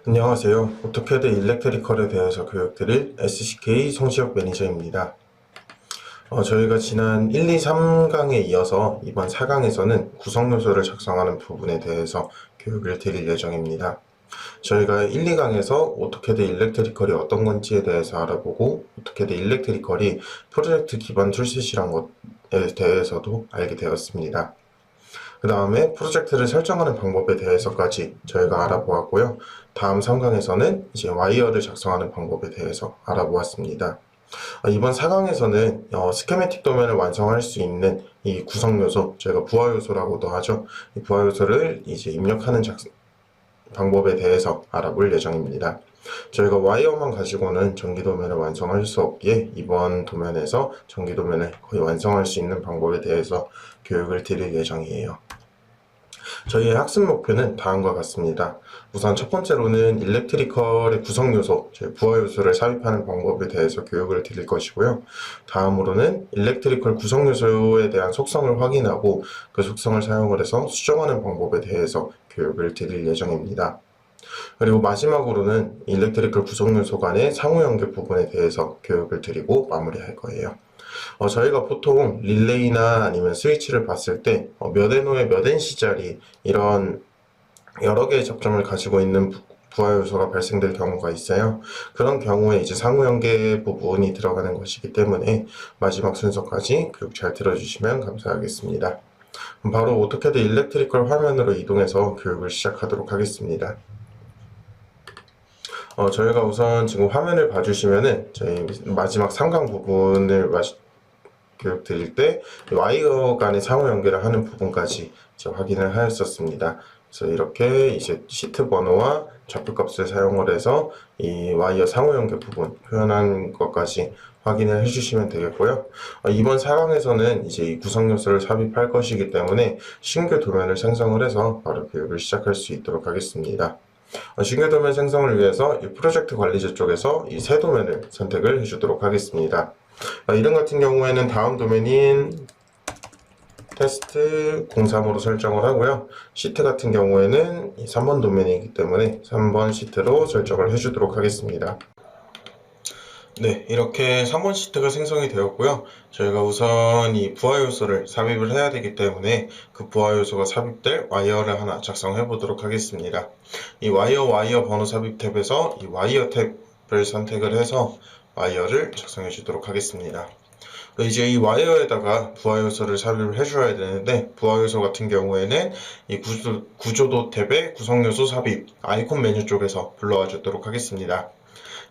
안녕하세요. 오토캐드 일렉트리컬에 대해서 교육드릴 SCK 송시혁 매니저입니다. 저희가 지난 1, 2, 3강에 이어서 이번 4강에서는 구성요소를 작성하는 부분에 대해서 교육을 드릴 예정입니다. 저희가 1, 2강에서 오토캐드 일렉트리컬이 어떤 건지에 대해서 알아보고 오토캐드 일렉트리컬이 프로젝트 기반 툴셋이란 것에 대해서도 알게 되었습니다. 그 다음에 프로젝트를 설정하는 방법에 대해서까지 저희가 알아보았고요. 다음 3강에서는 이제 와이어를 작성하는 방법에 대해서 알아보았습니다. 이번 4강에서는 스케매틱 도면을 완성할 수 있는 이 구성 요소, 저희가 부하 요소라고도 하죠. 이 부하 요소를 이제 입력하는 방법에 대해서 알아볼 예정입니다. 저희가 와이어만 가지고는 전기 도면을 완성할 수 없기에 이번 도면에서 전기 도면을 거의 완성할 수 있는 방법에 대해서 교육을 드릴 예정이에요. 저희의 학습 목표는 다음과 같습니다. 우선 첫 번째로는 일렉트리컬의 구성 요소, 부하 요소를 삽입하는 방법에 대해서 교육을 드릴 것이고요. 다음으로는 일렉트리컬 구성 요소에 대한 속성을 확인하고 그 속성을 사용을 해서 수정하는 방법에 대해서 교육을 드릴 예정입니다. 그리고 마지막으로는 일렉트리컬 구성 요소 간의 상호 연계 부분에 대해서 교육을 드리고 마무리할 거예요. 저희가 보통 릴레이나 아니면 스위치를 봤을 때 몇 NO에 몇 NC 짜리 이런 여러 개의 접점을 가지고 있는 부하 요소가 발생될 경우가 있어요. 그런 경우에 이제 상호 연계 부분이 들어가는 것이기 때문에 마지막 순서까지 교육 잘 들어주시면 감사하겠습니다. 그럼 바로 오토캐드 일렉트리컬 화면으로 이동해서 교육을 시작하도록 하겠습니다. 저희가 우선 지금 화면을 봐주시면은 저희 마지막 3강 부분을 교육 드릴 때 와이어 간의 상호 연결을 하는 부분까지 확인을 하였었습니다. 그래서 이렇게 이제 시트 번호와 좌표값을 사용을 해서 이 와이어 상호 연결 부분 표현한 것까지 확인을 해주시면 되겠고요. 이번 4강에서는 이제 이 구성 요소를 삽입할 것이기 때문에 신규 도면을 생성을 해서 바로 교육을 시작할 수 있도록 하겠습니다. 신규 도면 생성을 위해서 이 프로젝트 관리자 쪽에서 이 새 도면을 선택을 해주도록 하겠습니다. 이름 같은 경우에는 다음 도면인 테스트 03으로 설정을 하고요. 시트 같은 경우에는 3번 도면이기 때문에 3번 시트로 설정을 해주도록 하겠습니다. 네, 이렇게 3번 시트가 생성이 되었고요. 저희가 우선 이 부하 요소를 삽입을 해야 되기 때문에 그 부하 요소가 삽입될 와이어를 하나 작성해 보도록 하겠습니다. 이 와이어 번호 삽입 탭에서 이 와이어 탭을 선택을 해서 와이어를 작성해 주도록 하겠습니다. 이제 이 와이어에다가 부하 요소를 삽입을 해줘야 되는데 부하 요소 같은 경우에는 이 구조도 탭의 구성 요소 삽입 아이콘 메뉴 쪽에서 불러와 주도록 하겠습니다.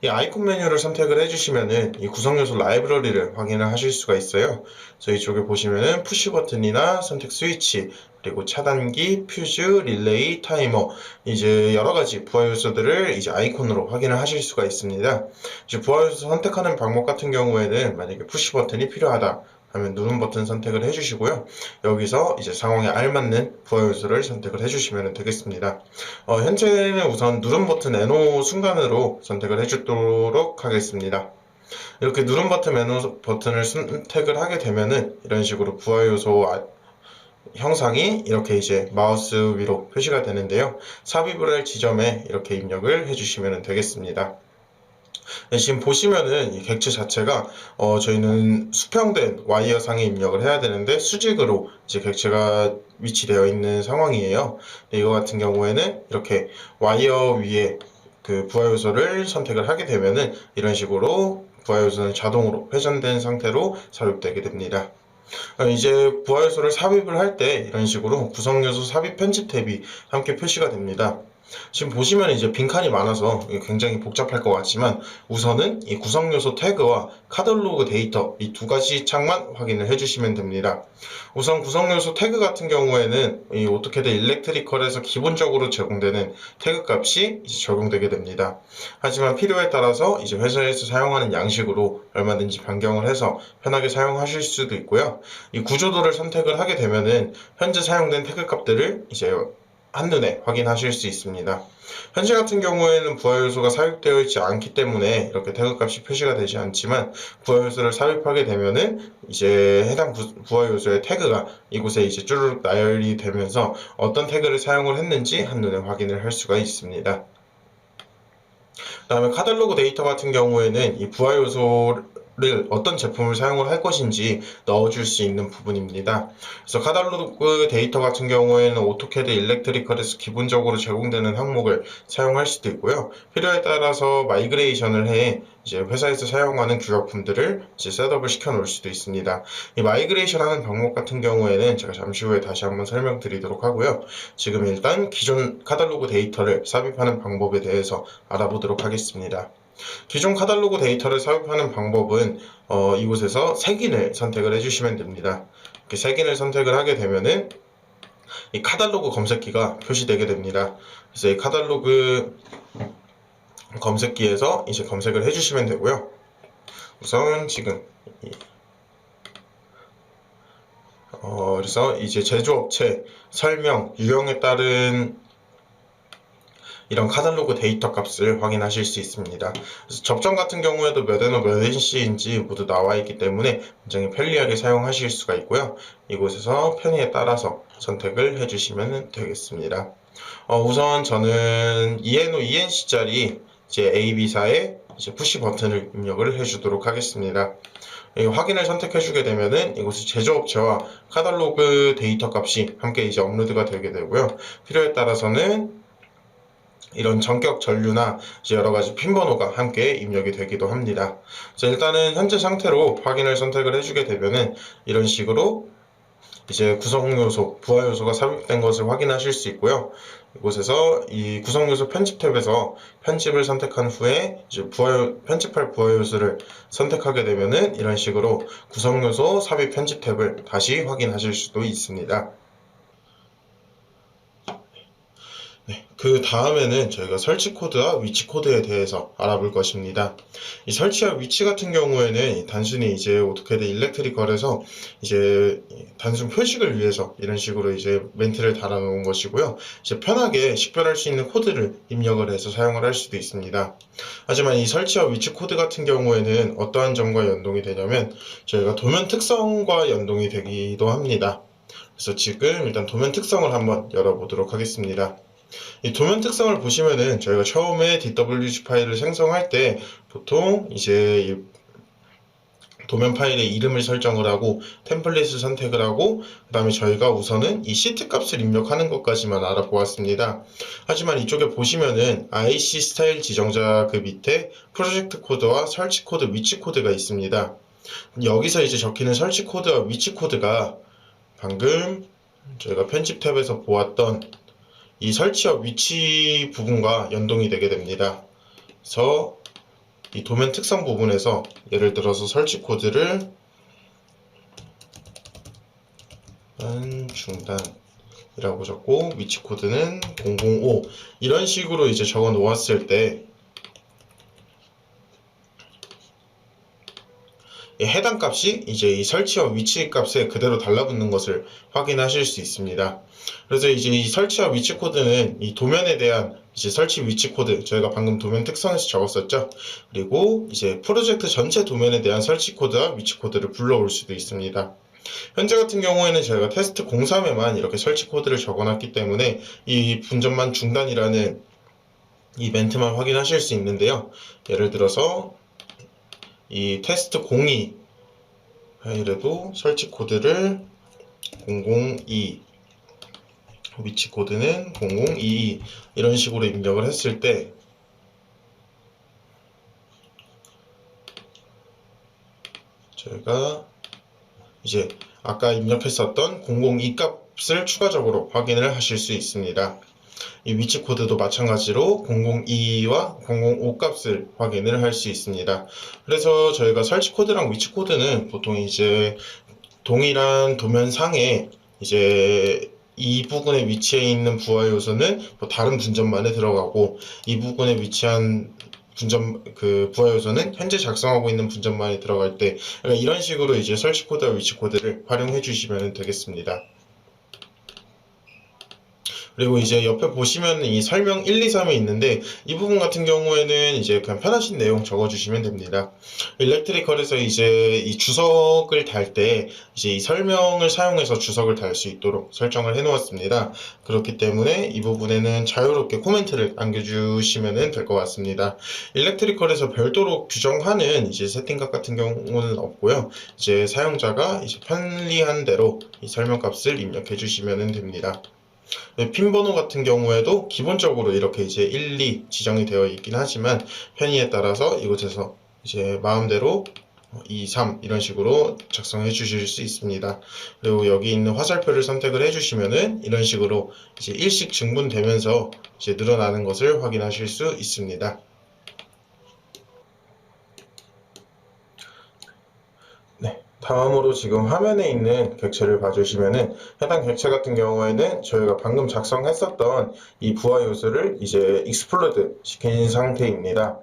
이 아이콘 메뉴를 선택을 해주시면은 이 구성 요소 라이브러리를 확인을 하실 수가 있어요. 그래서 이쪽에 보시면은 푸시 버튼이나 선택 스위치, 그리고 차단기, 퓨즈, 릴레이, 타이머, 이제 여러 가지 부하 요소들을 이제 아이콘으로 확인을 하실 수가 있습니다. 이제 부하 요소 선택하는 방법 같은 경우에는 만약에 푸시 버튼이 필요하다 하면 누른 버튼 선택을 해주시고요. 여기서 이제 상황에 알맞는 부하 요소를 선택을 해주시면 되겠습니다. 현재는 우선 누른 버튼 NO 순간으로 선택을 해주도록 하겠습니다. 이렇게 누른 버튼 NO 버튼을 선택을 하게 되면은 이런 식으로 부하 요소 형상이 이렇게 이제 마우스 위로 표시가 되는데요. 삽입을 할 지점에 이렇게 입력을 해주시면 되겠습니다. 네, 지금 보시면은 이 객체 자체가 저희는 수평된 와이어 상에 입력을 해야 되는데 수직으로 이제 객체가 위치되어 있는 상황이에요. 네, 이거 같은 경우에는 이렇게 와이어 위에 그 부하 요소를 선택을 하게 되면은 이런 식으로 부하 요소는 자동으로 회전된 상태로 삽입되게 됩니다. 이제 부하 요소를 삽입을 할 때 이런 식으로 구성 요소 삽입 편집 탭이 함께 표시가 됩니다. 지금 보시면 이제 빈칸이 많아서 굉장히 복잡할 것 같지만 우선은 이 구성 요소 태그와 카탈로그 데이터 이 두 가지 창만 확인을 해주시면 됩니다. 우선 구성 요소 태그 같은 경우에는 이 오토캐드 일렉트리컬에서 기본적으로 제공되는 태그 값이 이제 적용되게 됩니다. 하지만 필요에 따라서 이제 회사에서 사용하는 양식으로 얼마든지 변경을 해서 편하게 사용하실 수도 있고요. 이 구조도를 선택을 하게 되면은 현재 사용된 태그 값들을 이제 한눈에 확인하실 수 있습니다. 현재 같은 경우에는 부하 요소가 삽입되어 있지 않기 때문에 이렇게 태그 값이 표시가 되지 않지만 부하 요소를 삽입하게 되면은 이제 해당 부하 요소의 태그가 이곳에 이제 쭈르륵 나열이 되면서 어떤 태그를 사용을 했는지 한눈에 확인을 할 수가 있습니다. 그다음에 카탈로그 데이터 같은 경우에는 이 부하 요소를 어떤 제품을 사용을 할 것인지 넣어줄 수 있는 부분입니다. 그래서 카탈로그 데이터 같은 경우에는 오토캐드 일렉트리컬에서 기본적으로 제공되는 항목을 사용할 수도 있고요. 필요에 따라서 마이그레이션을 해 이제 회사에서 사용하는 규격품들을 이제 셋업을 시켜 놓을 수도 있습니다. 이 마이그레이션 하는 방법 같은 경우에는 제가 잠시 후에 다시 한번 설명드리도록 하고요. 지금 일단 기존 카탈로그 데이터를 삽입하는 방법에 대해서 알아보도록 하겠습니다. 기존 카탈로그 데이터를 삽입하는 방법은 이곳에서 색인을 선택을 해주시면 됩니다. 이렇게 색인을 선택을 하게 되면은 이 카탈로그 검색기가 표시되게 됩니다. 그래서 이 카탈로그 검색기에서 이제 검색을 해주시면 되고요. 우선 지금 그래서 이제 제조업체 설명 유형에 따른 이런 카탈로그 데이터 값을 확인하실 수 있습니다. 그래서 접점 같은 경우에도 몇 엔호 몇 NC인지 모두 나와 있기 때문에 굉장히 편리하게 사용하실 수가 있고요. 이곳에서 편의에 따라서 선택을 해주시면 되겠습니다. 우선 저는 2NO 2NC짜리 이제 AB사의 이제 푸시 버튼을 입력을 해주도록 하겠습니다. 확인을 선택해주게 되면은 이곳에 제조업체와 카탈로그 데이터 값이 함께 이제 업로드가 되게 되고요. 필요에 따라서는 이런 전격 전류나 이제 여러 가지 핀 번호가 함께 입력이 되기도 합니다. 그래서 일단은 현재 상태로 확인을 선택을 해주게 되면은 이런 식으로 이제 구성 요소, 부하 요소가 삽입된 것을 확인하실 수 있고요. 이곳에서 이 구성 요소 편집 탭에서 편집을 선택한 후에 이제 편집할 부하 요소를 선택하게 되면은 이런 식으로 구성 요소 삽입 편집 탭을 다시 확인하실 수도 있습니다. 그 다음에는 저희가 설치 코드와 위치 코드에 대해서 알아볼 것입니다. 이 설치와 위치 같은 경우에는 단순히 이제 오토캐드 일렉트리컬에서 이제 단순 표식을 위해서 이런 식으로 이제 멘트를 달아 놓은 것이고요. 이제 편하게 식별할 수 있는 코드를 입력을 해서 사용을 할 수도 있습니다. 하지만 이 설치와 위치 코드 같은 경우에는 어떠한 점과 연동이 되냐면 저희가 도면 특성과 연동이 되기도 합니다. 그래서 지금 일단 도면 특성을 한번 열어보도록 하겠습니다. 이 도면 특성을 보시면은 저희가 처음에 DWG 파일을 생성할 때 보통 이제 이 도면 파일의 이름을 설정을 하고 템플릿을 선택을 하고 그 다음에 저희가 우선은 이 시트 값을 입력하는 것까지만 알아보았습니다. 하지만 이쪽에 보시면은 IC 스타일 지정자 그 밑에 프로젝트 코드와 설치 코드, 위치 코드가 있습니다. 여기서 이제 적히는 설치 코드와 위치 코드가 방금 저희가 편집 탭에서 보았던 이 설치와 위치 부분과 연동이 되게 됩니다. 그래서 이 도면 특성 부분에서 예를 들어서 설치 코드를 중단이라고 적고 위치 코드는 005 이런 식으로 이제 적어 놓았을 때 해당 값이 이제 이 설치와 위치 값에 그대로 달라붙는 것을 확인하실 수 있습니다. 그래서 이제 이 설치와 위치 코드는 이 도면에 대한 이제 설치 위치 코드, 저희가 방금 도면 특성에서 적었었죠. 그리고 이제 프로젝트 전체 도면에 대한 설치 코드와 위치 코드를 불러올 수도 있습니다. 현재 같은 경우에는 저희가 테스트 03에만 이렇게 설치 코드를 적어놨기 때문에 이 분전만 중단이라는 이 멘트만 확인하실 수 있는데요. 예를 들어서 이 테스트 02 파일에도 설치 코드를 002 위치 코드는 0022 이런 식으로 입력을 했을 때 저희가 이제 아까 입력했었던 002 값을 추가적으로 확인을 하실 수 있습니다. 이 위치 코드도 마찬가지로 002와 005 값을 확인을 할 수 있습니다. 그래서 저희가 설치 코드랑 위치 코드는 보통 이제 동일한 도면상에 이제 이 부분에 위치해 있는 부하 요소는 뭐 다른 분전만에 들어가고 이 부분에 위치한 부하 요소는 현재 작성하고 있는 분전만에 들어갈 때 그러니까 이런 식으로 이제 설치 코드와 위치 코드를 활용해 주시면 되겠습니다. 그리고 이제 옆에 보시면 이 설명 1, 2, 3이 있는데 이 부분 같은 경우에는 이제 그냥 편하신 내용 적어주시면 됩니다. 일렉트리컬에서 이제 이 주석을 달 때 이제 이 설명을 사용해서 주석을 달 수 있도록 설정을 해 놓았습니다. 그렇기 때문에 이 부분에는 자유롭게 코멘트를 남겨주시면 될 것 같습니다. 일렉트리컬에서 별도로 규정하는 이제 세팅값 같은 경우는 없고요. 이제 사용자가 이제 편리한 대로 이 설명값을 입력해 주시면 됩니다. 핀 번호 같은 경우에도 기본적으로 이렇게 이제 1, 2 지정이 되어 있긴 하지만 편의에 따라서 이곳에서 이제 마음대로 2, 3 이런 식으로 작성해 주실 수 있습니다. 그리고 여기 있는 화살표를 선택을 해 주시면은 이런 식으로 이제 일씩 증분되면서 이제 늘어나는 것을 확인하실 수 있습니다. 네, 다음으로 지금 화면에 있는 객체를 봐주시면은 해당 객체 같은 경우에는 저희가 방금 작성했었던 이 부하 요소를 이제 익스플로드 시킨 상태입니다.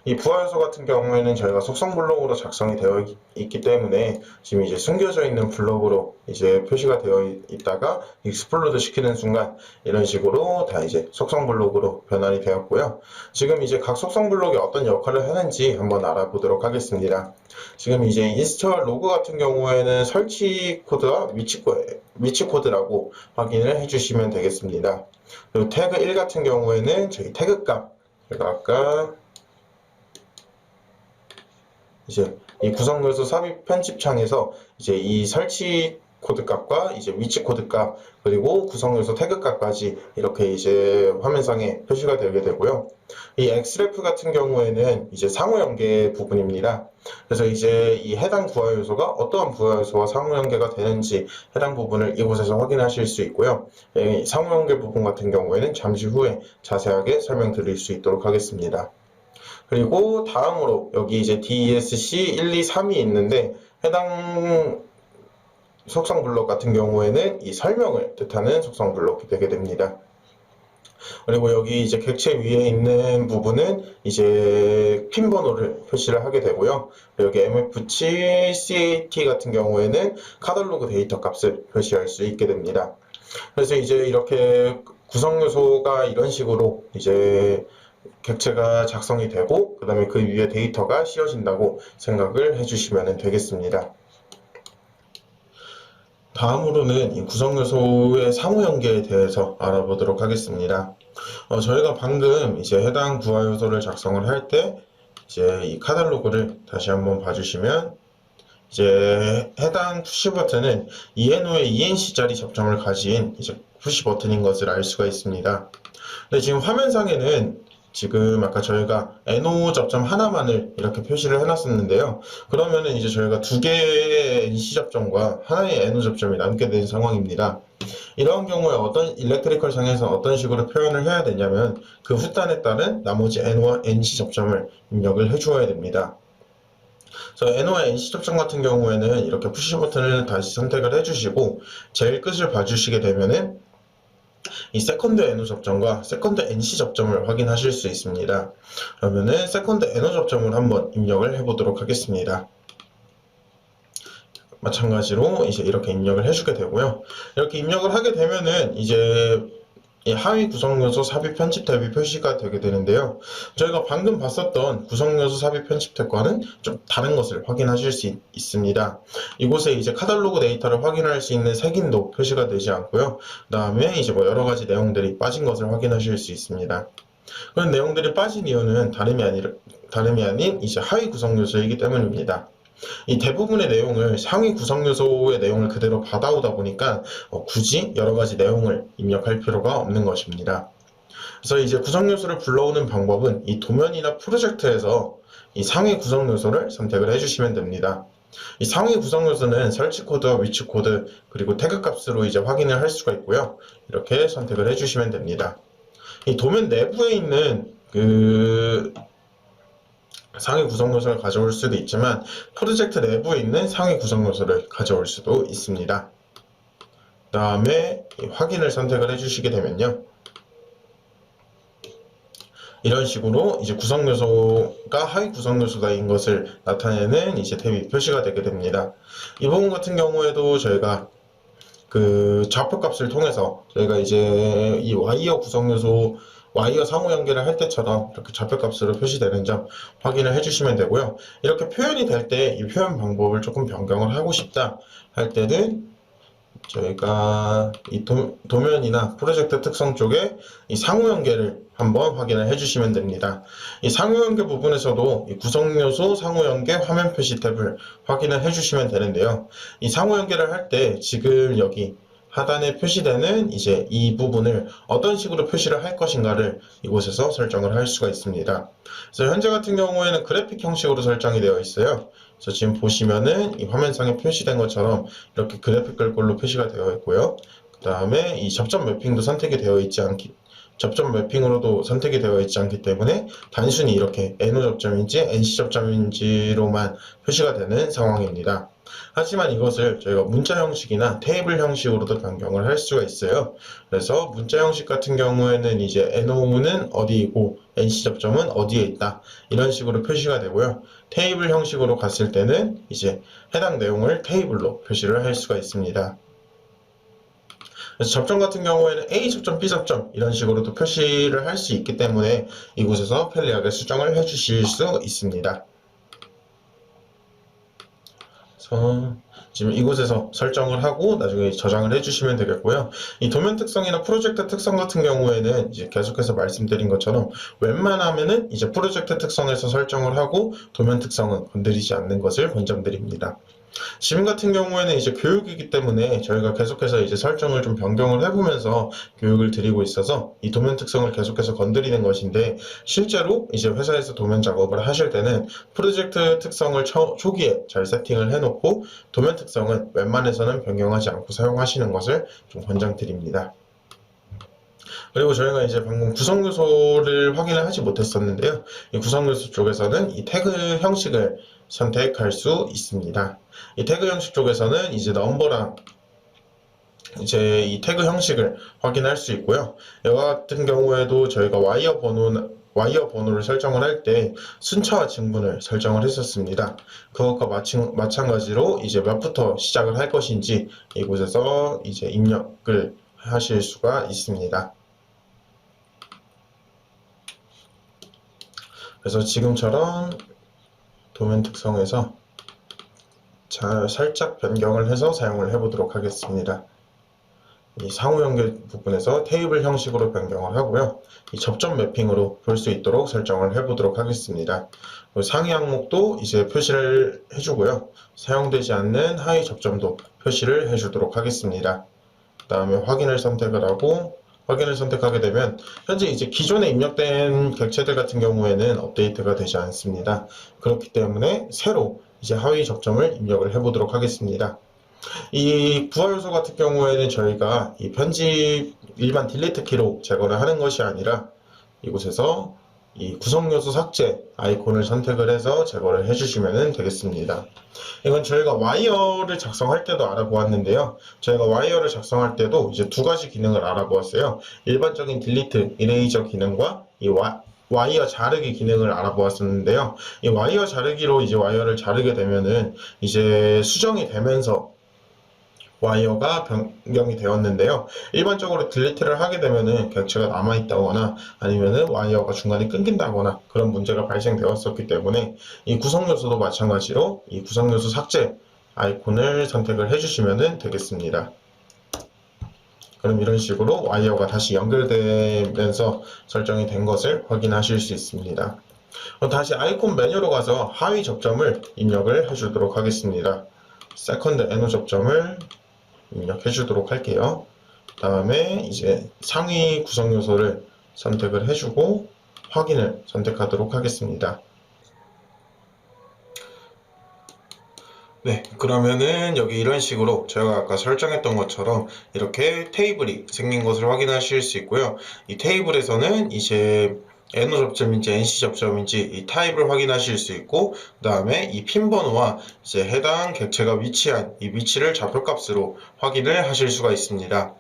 이 부하 요소 같은 경우에는 저희가 속성 블록으로 작성이 되어 있기 때문에 지금 이제 숨겨져 있는 블록으로 이제 표시가 되어 있다가 익스플로드 시키는 순간 이런 식으로 다 이제 속성 블록으로 변환이 되었고요. 지금 이제 각 속성 블록이 어떤 역할을 하는지 한번 알아보도록 하겠습니다. 지금 이제 인스톨 로그 같은 경우에는 설치 코드와 위치 코드라고 확인을 해주시면 되겠습니다. 그리고 태그 1 같은 경우에는 저희 태그 값, 제가 아까 이제 이 구성 요소 삽입 편집 창에서 이제 이 설치 코드 값과 이제 위치 코드 값 그리고 구성 요소 태그 값까지 이렇게 이제 화면상에 표시가 되게 되고요. 이 xref 같은 경우에는 이제 상호 연계 부분입니다. 그래서 이제 이 해당 부하 요소가 어떠한 부하 요소와 상호 연계가 되는지 해당 부분을 이곳에서 확인하실 수 있고요. 상호 연계 부분 같은 경우에는 잠시 후에 자세하게 설명드릴 수 있도록 하겠습니다. 그리고 다음으로 여기 이제 DESC 1, 2, 3이 있는데 해당 속성 블록 같은 경우에는 이 설명을 뜻하는 속성 블록이 되게 됩니다. 그리고 여기 이제 객체 위에 있는 부분은 이제 핀 번호를 표시를 하게 되고요. 여기 MF7 CAT 같은 경우에는 카탈로그 데이터 값을 표시할 수 있게 됩니다. 그래서 이제 이렇게 구성 요소가 이런 식으로 이제 객체가 작성이 되고 그 다음에 그 위에 데이터가 씌워진다고 생각을 해주시면 되겠습니다. 다음으로는 이 구성 요소의 상호 연계에 대해서 알아보도록 하겠습니다. 저희가 방금 이제 해당 부하 요소를 작성을 할 때 이제 이 카탈로그를 다시 한번 봐주시면 이제 해당 푸시 버튼은 ENO의 ENC 자리 접점을 가진 이제 푸시 버튼인 것을 알 수가 있습니다. 근데 지금 화면상에는 지금 아까 저희가 NO 접점 하나만을 이렇게 표시를 해놨었는데요. 그러면은 이제 저희가 두 개의 NC 접점과 하나의 NO 접점이 남게 된 상황입니다. 이런 경우에 어떤 일렉트리컬 상에서 어떤 식으로 표현을 해야 되냐면 그 후단에 따른 나머지 NO와 NC 접점을 입력을 해주어야 됩니다. 그래서 NO와 NC 접점 같은 경우에는 이렇게 푸시 버튼을 다시 선택을 해주시고 제일 끝을 봐주시게 되면은 이 세컨드 NO 접점과 세컨드 NC 접점을 확인하실 수 있습니다. 그러면은 세컨드 NO 접점을 한번 입력을 해보도록 하겠습니다. 마찬가지로 이제 이렇게 입력을 해주게 되고요. 이렇게 입력을 하게 되면은 이제 하위 구성요소 삽입 편집 대비 표시가 되게 되는데요. 저희가 방금 봤었던 구성요소 삽입 편집 탭과는 좀 다른 것을 확인하실 수 있습니다. 이곳에 이제 카탈로그 데이터를 확인할 수 있는 색인도 표시가 되지 않고요. 그 다음에 이제 뭐 여러 가지 내용들이 빠진 것을 확인하실 수 있습니다. 그런 내용들이 빠진 이유는 다름이 아닌 이제 하위 구성요소이기 때문입니다. 이 대부분의 내용을 상위 구성 요소의 내용을 그대로 받아오다 보니까 굳이 여러 가지 내용을 입력할 필요가 없는 것입니다. 그래서 이제 구성 요소를 불러오는 방법은 이 도면이나 프로젝트에서 이 상위 구성 요소를 선택을 해주시면 됩니다. 이 상위 구성 요소는 설치 코드와 위치 코드 그리고 태그 값으로 이제 확인을 할 수가 있고요. 이렇게 선택을 해주시면 됩니다. 이 도면 내부에 있는 상위 구성 요소를 가져올 수도 있지만 프로젝트 내부에 있는 상위 구성 요소를 가져올 수도 있습니다. 그 다음에 확인을 선택을 해주시게 되면요. 이런 식으로 이제 구성 요소가 하위 구성 요소다인 것을 나타내는 이제 탭이 표시가 되게 됩니다. 이 부분 같은 경우에도 저희가 그 좌표값을 통해서 저희가 이제 이 와이어 구성 요소 와이어 상호 연결을 할 때처럼 이렇게 좌표값으로 표시되는 점 확인을 해주시면 되고요. 이렇게 표현이 될 때 이 표현 방법을 조금 변경을 하고 싶다 할 때는 저희가 이 도면이나 프로젝트 특성 쪽에 이 상호 연계를 한번 확인을 해주시면 됩니다. 이 상호 연계 부분에서도 이 구성 요소 상호 연계 화면 표시 탭을 확인을 해주시면 되는데요. 이 상호 연계를 할 때 지금 여기 하단에 표시되는 이제 이 부분을 어떤 식으로 표시를 할 것인가를 이곳에서 설정을 할 수가 있습니다. 그래서 현재 같은 경우에는 그래픽 형식으로 설정이 되어 있어요. 그래서 지금 보시면은 이 화면상에 표시된 것처럼 이렇게 그래픽 글꼴로 표시가 되어 있고요. 그 다음에 이 접점 매핑도 선택이 되어 있지 않기 접점 매핑으로도 선택이 되어 있지 않기 때문에 단순히 이렇게 NO 접점인지 NC 접점인지로만 표시가 되는 상황입니다. 하지만 이것을 저희가 문자 형식이나 테이블 형식으로도 변경을 할 수가 있어요. 그래서 문자 형식 같은 경우에는 이제 NO는 어디이고 NC 접점은 어디에 있다 이런 식으로 표시가 되고요. 테이블 형식으로 갔을 때는 이제 해당 내용을 테이블로 표시를 할 수가 있습니다. 그래서 접점 같은 경우에는 A 접점, B 접점 이런 식으로도 표시를 할 수 있기 때문에 이곳에서 편리하게 수정을 해 주실 수 있습니다. 그래서 지금 이곳에서 설정을 하고 나중에 저장을 해주시면 되겠고요. 이 도면 특성이나 프로젝트 특성 같은 경우에는 이제 계속해서 말씀드린 것처럼 웬만하면은 이제 프로젝트 특성에서 설정을 하고 도면 특성은 건드리지 않는 것을 권장드립니다. 지금 같은 경우에는 이제 교육이기 때문에 저희가 계속해서 이제 설정을 좀 변경을 해보면서 교육을 드리고 있어서 이 도면 특성을 계속해서 건드리는 것인데 실제로 이제 회사에서 도면 작업을 하실 때는 프로젝트 특성을 초기에 잘 세팅을 해놓고 도면 특성은 웬만해서는 변경하지 않고 사용하시는 것을 좀 권장드립니다. 그리고 저희가 이제 방금 구성 요소를 확인을 하지 못했었는데요. 이 구성 요소 쪽에서는 이 태그 형식을 선택할 수 있습니다. 이 태그 형식 쪽에서는 이제 넘버랑 이제 이 태그 형식을 확인할 수 있고요. 이와 같은 경우에도 저희가 와이어 번호를 설정을 할 때 순차와 증분을 설정을 했었습니다. 그것과 마찬가지로 이제 몇부터 시작을 할 것인지 이곳에서 이제 입력을 하실 수가 있습니다. 그래서 지금처럼 도면 특성에서 살짝 변경을 해서 사용을 해보도록 하겠습니다. 이 상호 연결 부분에서 테이블 형식으로 변경을 하고요. 이 접점 매핑으로 볼 수 있도록 설정을 해보도록 하겠습니다. 상위 항목도 이제 표시를 해주고요. 사용되지 않는 하위 접점도 표시를 해주도록 하겠습니다. 그 다음에 확인을 선택을 하고 확인을 선택하게 되면 현재 이제 기존에 입력된 객체들 같은 경우에는 업데이트가 되지 않습니다. 그렇기 때문에 새로 이제 하위 접점을 입력을 해보도록 하겠습니다. 이 부하 요소 같은 경우에는 저희가 이 편집 일반 딜리트 키로 제거를 하는 것이 아니라 이곳에서 이 구성 요소 삭제 아이콘을 선택을 해서 제거를 해주시면 되겠습니다. 이건 저희가 와이어를 작성할 때도 알아보았는데요. 저희가 와이어를 작성할 때도 이제 두 가지 기능을 알아보았어요. 일반적인 딜리트, 이레이저 기능과 이 와이어 자르기 기능을 알아보았었는데요. 이 와이어 자르기로 이제 와이어를 자르게 되면은 이제 수정이 되면서 와이어가 변경이 되었는데요. 일반적으로 딜리트를 하게 되면은 객체가 남아있다거나 아니면은 와이어가 중간에 끊긴다거나 그런 문제가 발생되었었기 때문에 이 구성 요소도 마찬가지로 이 구성 요소 삭제 아이콘을 선택을 해주시면 되겠습니다. 그럼 이런 식으로 와이어가 다시 연결되면서 설정이 된 것을 확인하실 수 있습니다. 다시 아이콘 메뉴로 가서 하위 접점을 입력을 해주도록 하겠습니다. 세컨드 NO 접점을 입력해 주도록 할게요. 다음에 이제 상위 구성 요소를 선택을 해주고 확인을 선택하도록 하겠습니다. 네, 그러면은 여기 이런 식으로 제가 아까 설정했던 것처럼 이렇게 테이블이 생긴 것을 확인하실 수 있고요. 이 테이블에서는 이제 NO 접점인지 NC 접점인지 이 타입을 확인하실 수 있고, 그 다음에 이 핀 번호와 이제 해당 객체가 위치한 이 위치를 좌표값으로 확인을 하실 수가 있습니다.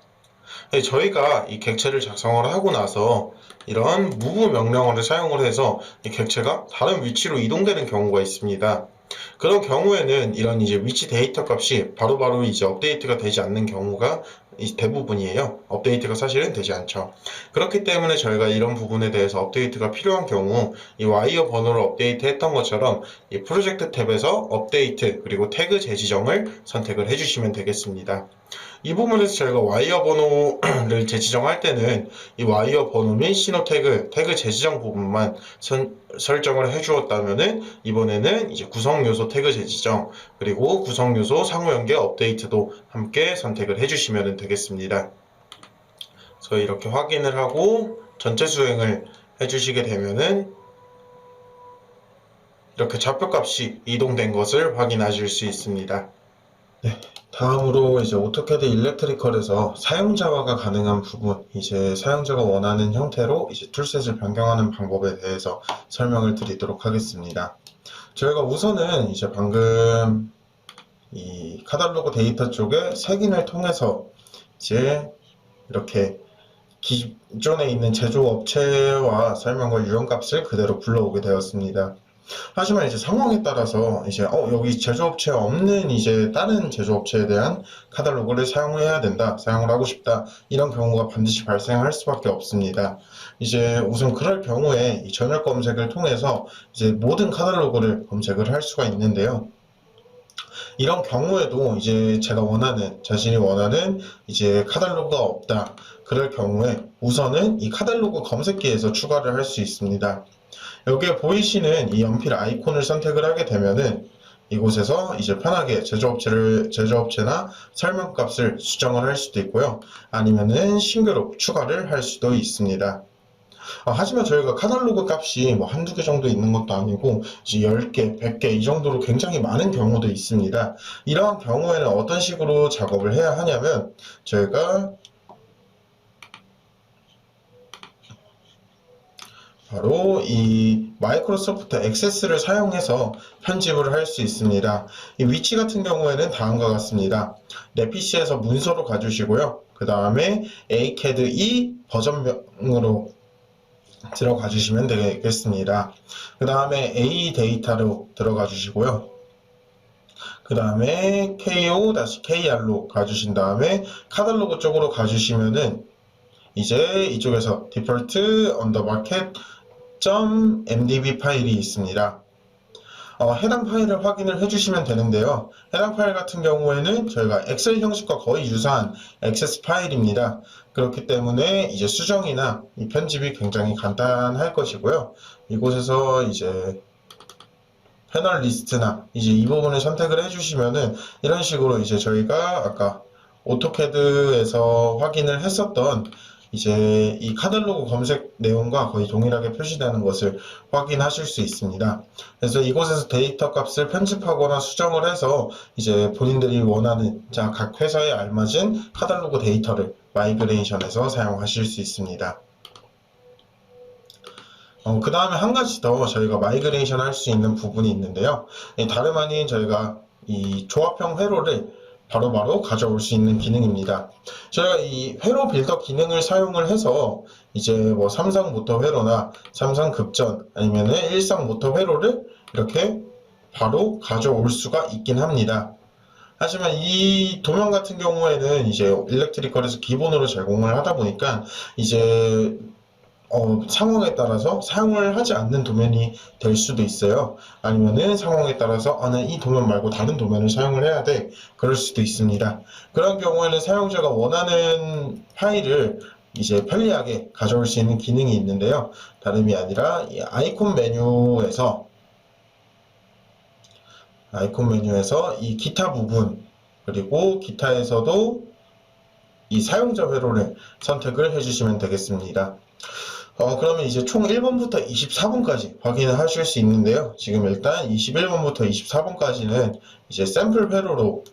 저희가 이 객체를 작성을 하고 나서 이런 move 명령어를 사용을 해서 이 객체가 다른 위치로 이동되는 경우가 있습니다. 그런 경우에는 이런 이제 위치 데이터 값이 바로바로 이제 업데이트가 되지 않는 경우가 대부분이에요. 업데이트가 사실은 되지 않죠. 그렇기 때문에 저희가 이런 부분에 대해서 업데이트가 필요한 경우 이 와이어 번호를 업데이트 했던 것처럼 이 프로젝트 탭에서 업데이트 그리고 태그 재지정을 선택을 해주시면 되겠습니다. 이 부분에서 저희가 와이어 번호를 재지정할 때는 이 와이어 번호 및 신호 태그 재지정 부분만 설정을 해주었다면은 이번에는 이제 구성 요소 태그 재지정 그리고 구성 요소 상호 연계 업데이트도 함께 선택을 해주시면 되겠습니다. 그래서 이렇게 확인을 하고 전체 수행을 해주시게 되면은 이렇게 좌표값이 이동된 것을 확인하실 수 있습니다. 네, 다음으로 이제 오토캐드 일렉트리컬에서 사용자화가 가능한 부분, 이제 사용자가 원하는 형태로 이제 툴셋을 변경하는 방법에 대해서 설명을 드리도록 하겠습니다. 저희가 우선은 이제 방금 이 카탈로그 데이터 쪽에 색인을 통해서 이제 이렇게 기존에 있는 제조업체와 설명과 유형값을 그대로 불러오게 되었습니다. 하지만 이제 상황에 따라서 이제 여기 제조업체 없는 이제 다른 제조업체에 대한 카탈로그를 사용해야 된다, 사용을 하고 싶다, 이런 경우가 반드시 발생할 수밖에 없습니다. 이제 우선 그럴 경우에 이 전열 검색을 통해서 이제 모든 카탈로그를 검색을 할 수가 있는데요. 이런 경우에도 이제 자신이 원하는 이제 카탈로그가 없다, 그럴 경우에 우선은 이 카탈로그 검색기에서 추가를 할 수 있습니다. 여기에 보이시는 이 연필 아이콘을 선택을 하게 되면은 이곳에서 이제 편하게 제조업체나 설명값을 수정을 할 수도 있고요. 아니면은 신규로 추가를 할 수도 있습니다. 하지만 저희가 카탈로그 값이 뭐 한두 개 정도 있는 것도 아니고 이제 10개, 100개 이 정도로 굉장히 많은 경우도 있습니다. 이러한 경우에는 어떤 식으로 작업을 해야 하냐면 저희가 바로 이 마이크로소프트 액세스를 사용해서 편집을 할 수 있습니다. 이 위치 같은 경우에는 다음과 같습니다. 내 PC에서 문서로 가주시고요. 그 다음에 ACAD-E 버전명으로 들어가 주시면 되겠습니다. 그 다음에 A 데이터로 들어가 주시고요. 그 다음에 KO-KR로 가주신 다음에 카탈로그 쪽으로 가주시면은 이제 이쪽에서 default undermarket .mdb 파일이 있습니다. 해당 파일을 확인을 해주시면 되는데요. 해당 파일 같은 경우에는 저희가 엑셀 형식과 거의 유사한 액세스 파일입니다. 그렇기 때문에 이제 수정이나 이 편집이 굉장히 간단할 것이고요. 이곳에서 이제 패널 리스트나 이제 이 부분을 선택을 해주시면은 이런 식으로 이제 저희가 아까 오토캐드에서 확인을 했었던 이제 이 카탈로그 검색 내용과 거의 동일하게 표시되는 것을 확인하실 수 있습니다. 그래서 이곳에서 데이터 값을 편집하거나 수정을 해서 이제 본인들이 원하는 각 회사에 알맞은 카탈로그 데이터를 마이그레이션해서 사용하실 수 있습니다. 그 다음에 한 가지 더 저희가 마이그레이션 할 수 있는 부분이 있는데요. 다름 아닌 저희가 이 조합형 회로를 바로바로 가져올 수 있는 기능입니다. 저희가 이 회로 빌더 기능을 사용을 해서 이제 뭐 삼성 모터 회로나 삼성 급전 아니면은 일상 모터 회로를 이렇게 바로 가져올 수가 있긴 합니다. 하지만 이 도면 같은 경우에는 이제 일렉트리컬에서 기본으로 제공을 하다 보니까 이제 상황에 따라서 사용을 하지 않는 도면이 될 수도 있어요. 아니면은 상황에 따라서 나는 이 도면 말고 다른 도면을 사용을 해야 돼. 그럴 수도 있습니다. 그런 경우에는 사용자가 원하는 파일을 이제 편리하게 가져올 수 있는 기능이 있는데요. 다름이 아니라 이 아이콘 메뉴에서 이 기타 부분 그리고 기타에서도 이 사용자 회로를 선택을 해주시면 되겠습니다. 그러면 이제 총 1번부터 24번까지 확인을 하실 수 있는데요. 지금 일단 21번부터 24번까지는 이제 샘플 회로로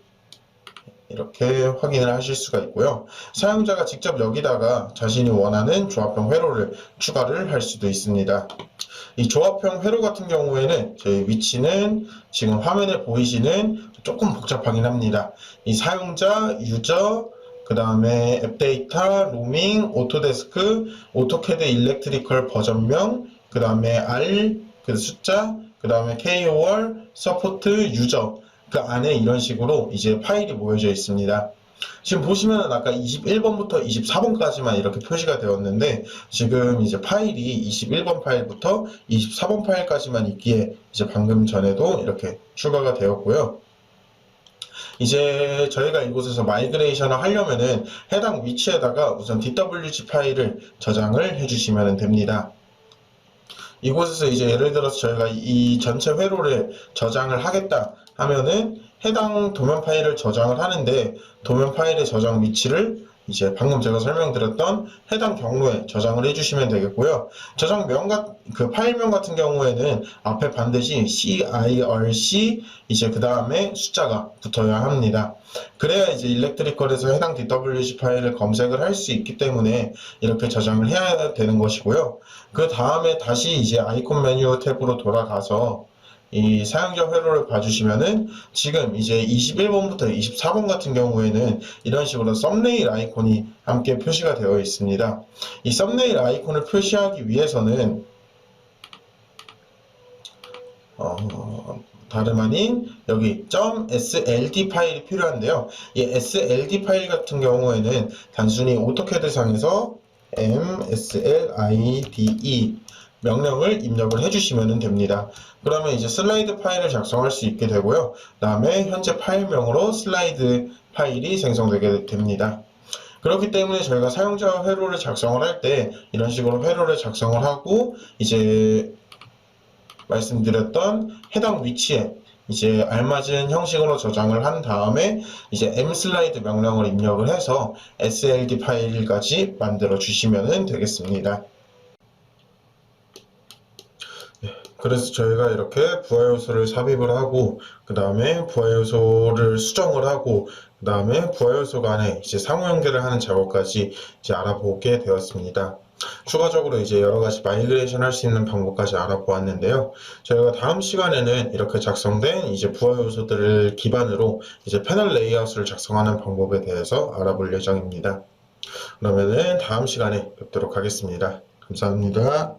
이렇게 확인을 하실 수가 있고요. 사용자가 직접 여기다가 자신이 원하는 조합형 회로를 추가를 할 수도 있습니다. 이 조합형 회로 같은 경우에는 저희 위치는 지금 화면에 보이시는 조금 복잡하긴 합니다. 이 사용자, 유저, 그 다음에 앱 데이터, 로밍, 오토데스크, 오토캐드 일렉트리컬 버전명, 그 다음에 R, 그 숫자, 그 다음에 KOR, 서포트, 유저 그 안에 이런 식으로 이제 파일이 모여져 있습니다. 지금 보시면은 아까 21번부터 24번까지만 이렇게 표시가 되었는데 지금 이제 파일이 21번 파일부터 24번 파일까지만 있기에 이제 방금 전에도 이렇게 추가가 되었고요. 이제 저희가 이곳에서 마이그레이션을 하려면은 해당 위치에다가 우선 DWG 파일을 저장을 해주시면 됩니다. 이곳에서 이제 예를 들어서 저희가 이 전체 회로를 저장을 하겠다 하면은 해당 도면 파일을 저장을 하는데 도면 파일의 저장 위치를 이제 방금 제가 설명드렸던 해당 경로에 저장을 해주시면 되겠고요. 저장명 그 파일명 같은 경우에는 앞에 반드시 CIRC 이제 그 다음에 숫자가 붙어야 합니다. 그래야 이제 일렉트리컬에서 해당 DWG 파일을 검색을 할 수 있기 때문에 이렇게 저장을 해야 되는 것이고요. 그 다음에 다시 이제 아이콘 메뉴 탭으로 돌아가서 이 사용자 회로를 봐주시면은 지금 이제 21번부터 24번 같은 경우에는 이런 식으로 썸네일 아이콘이 함께 표시가 되어 있습니다. 이 썸네일 아이콘을 표시하기 위해서는 다름 아닌 여기 .sld 파일이 필요한데요. 이 sld 파일 같은 경우에는 단순히 오토캐드 상에서 mslide 명령을 입력을 해주시면 됩니다. 그러면 이제 슬라이드 파일을 작성할 수 있게 되고요. 그 다음에 현재 파일명으로 슬라이드 파일이 생성되게 됩니다. 그렇기 때문에 저희가 사용자 회로를 작성을 할 때 이런 식으로 회로를 작성을 하고 이제 말씀드렸던 해당 위치에 이제 알맞은 형식으로 저장을 한 다음에 이제 mslide 명령을 입력을 해서 sld 파일까지 만들어 주시면 되겠습니다. 그래서 저희가 이렇게 부하 요소를 삽입을 하고 그 다음에 부하 요소를 수정을 하고 그 다음에 부하 요소 간에 이제 상호 연결을 하는 작업까지 이제 알아보게 되었습니다. 추가적으로 이제 여러 가지 마이그레이션 할 수 있는 방법까지 알아보았는데요. 저희가 다음 시간에는 이렇게 작성된 이제 부하 요소들을 기반으로 이제 패널 레이아웃을 작성하는 방법에 대해서 알아볼 예정입니다. 그러면은 다음 시간에 뵙도록 하겠습니다. 감사합니다.